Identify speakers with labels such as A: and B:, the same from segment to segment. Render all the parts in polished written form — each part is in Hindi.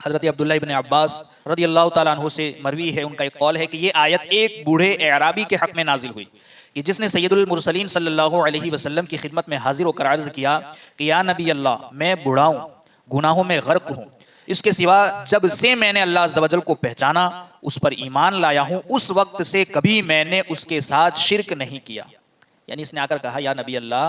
A: हज़रत अब्दुल्ला इब्न अब्बास रदियल्लाहु ताला अन्हु से मरवी है, उनका एक कौल है कि ये आयत एक बूढ़े एराबी के हक़ में नाजिल हुई कि जिसने सैयदुल मुरसलीन सल्लल्लाहु अलैहि वसल्लम की खिदमत में हाजिर होकर अर्ज़ किया कि या नबी अल्लाह, मैं बूढ़ा हूँ, गुनाहों में गर्क हूँ, इसके सिवा जब से मैंने अल्लाह अज़्ज़ वजल को पहचाना, उस पर ईमान लाया हूँ, उस वक्त से कभी मैंने उसके साथ शिरक नहीं किया। यानी इसने आकर कहा, या नबी अल्लाह,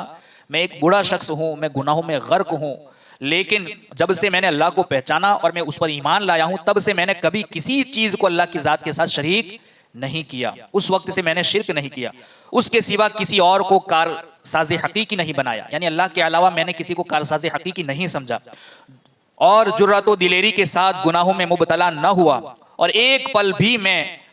A: मैं एक बूढ़ा शख्स हूँ, मैं गुनाहों में गर्क हूँ, लेकिन जब से मैंने अल्लाह को पहचाना और मैं उस पर ईमान लाया हूँ, तब से मैंने कभी किसी चीज़ को अल्लाह की ज़ात के साथ शरीक नहीं किया। उस वक्त से मैंने शिरक नहीं किया, उसके सिवा किसी और को कारसाज़े हकीकी नहीं बनाया, यानी अल्लाह के अलावा मैंने किसी को कारसाज़े हकीकी नहीं समझा, और जुर्रत व दिलेरी के साथ गुनाहों में मुबतला न हुआ, और एक पल भी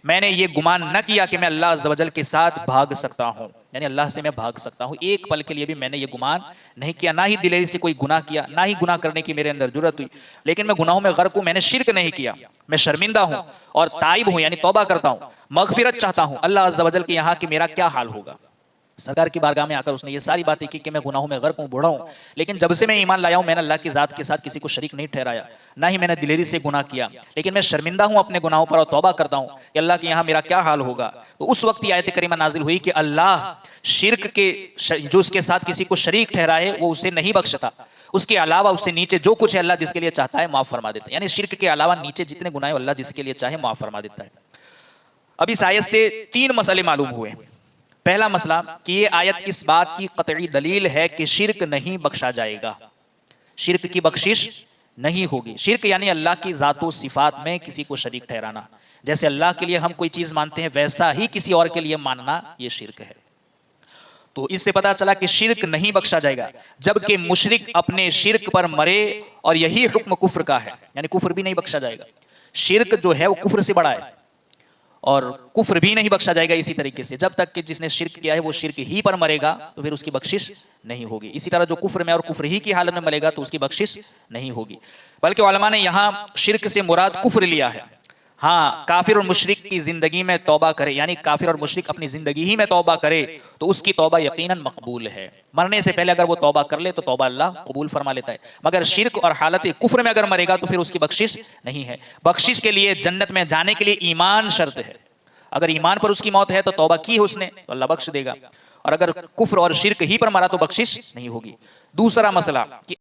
A: मैंने ये गुमान न किया कि मैं अल्लाह अज़्ज़ वजल के साथ भाग सकता हूँ, यानी अल्लाह से मैं भाग सकता हूँ। एक पल के लिए भी मैंने ये गुमान नहीं किया, ना ही दिलेरी से कोई गुनाह किया, ना ही गुनाह करने की मेरे अंदर जुर्रत हुई, लेकिन मैं गुनाहों में गर्क हूँ, मैंने शिरक नहीं किया, मैं शर्मिंदा हूँ और ताइब हूँ, यानी तौबा करता हूँ, मगफिरत चाहता हूँ अल्लाह अज़्ज़ वजल के यहाँ कि मेरा क्या हाल होगा। सरकार की बारगाह में आकर उसने ये सारी बातें की कि मैं गुनाहों में गर्क हूँ, बूढ़ा हूँ, लेकिन जब से मैं ईमान लाया हूँ, मैंने अल्लाह की ज़ात के साथ किसी को शरीक नहीं ठहराया, ना ही मैंने दिलेरी से गुनाह किया, लेकिन मैं शर्मिंदा हूँ अपने गुनाहों पर और तौबा करता हूँ कि अल्लाह के यहाँ मेरा क्या हाल होगा। तो उस वक्त ये आयत करीमा नाजिल हुई कि अल्लाह शिरक के जो उसके साथ किसी को शरीक ठहराए वो उसे नहीं बख्शता, उसके अलावा उससे नीचे जो कुछ है अल्लाह जिसके लिए चाहता है माफ़ फरमा देता है, यानी शिरक के अलावा नीचे जितने गुनाह है अल्लाह जिसके लिए चाहे माफ़ फरमा देता है। अब इस आयत से 3 मसले मालूम हुए। पहला मसला कि ये आयत इस बात की कतई दलील है कि शिरक नहीं बख्शा जाएगा, शिरक की बख्शिश नहीं होगी। शिरक यानी अल्लाह की ज़ातो सिफ़ात में किसी को शरीक ठहराना, जैसे अल्लाह के लिए हम कोई चीज़ मानते हैं वैसा ही किसी और के लिए मानना ये शिरक है। तो इससे पता चला कि शिरक नहीं बख्शा जाएगा, जबकि मुशरिक अपने शिरक पर मरे और यही हुक्म कुफ्र का है, यानी कुफ्र भी नहीं बख्शा जाएगा। शिरक जो है वो कुफ्र से बड़ा है और कुफ्र भी नहीं बख्शा जाएगा इसी तरीके से, जब तक कि जिसने शिरक किया है वो शिरक ही पर मरेगा तो फिर उसकी बख्शिश नहीं होगी। इसी तरह जो कुफ्र में और कुफ्र ही की हालत में मरेगा तो उसकी बख्शिश नहीं होगी। बल्कि उलमा ने यहाँ शिरक से मुराद कुफ्र लिया है। हाँ, काफिर और मुशरिक की जिंदगी में तौबा करे, यानी काफिर और मुशरिक अपनी जिंदगी ही में तौबा करे तो उसकी तौबा यकीनन मकबूल है। मरने से पहले अगर वो तौबा कर ले तो तौबा अल्लाह कबूल फरमा लेता है, मगर शिरक और हालत कुफ्र में अगर मरेगा तो फिर उसकी बख्शिश नहीं है। बख्शिश के लिए जन्नत में जाने के लिए ईमान शर्त है, अगर ईमान पर उसकी मौत है तो तौबा की है उसने तो अल्लाह बख्श देगा, और अगर कुफ्र और शिरक ही पर मरा तो बख्शिश नहीं होगी। दूसरा मसला कि